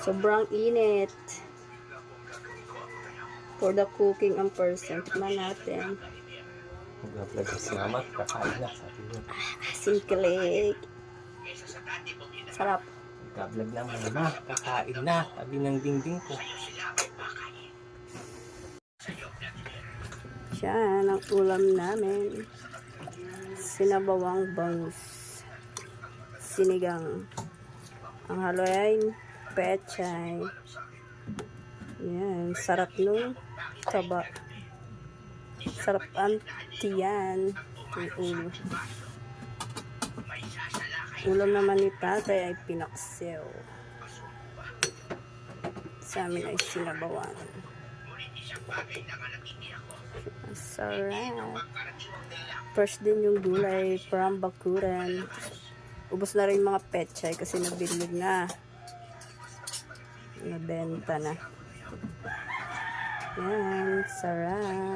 Sobrang init. For the cooking ang person. Tikman natin. Nag-vlog si mama, kakain na, sabi niya. Singkilig. Sarap. Nag-vlog na mama, kakain na, sabi ng dingding ko. Yan ang ulam namin. Sinabawang bangus. Sinigang. Ang halo ay pechay. Yan. Sarap nung taba. Sarap ang tiyan. Ang ulo. Ulam naman ni tatay ay pinaksew. Sa amin ay sinabawan. Sarap. Fresh din yung gulay from bakuran. Ubos na rin mga pechay kasi nabilog na. Nabenta na. Yan. Sarap.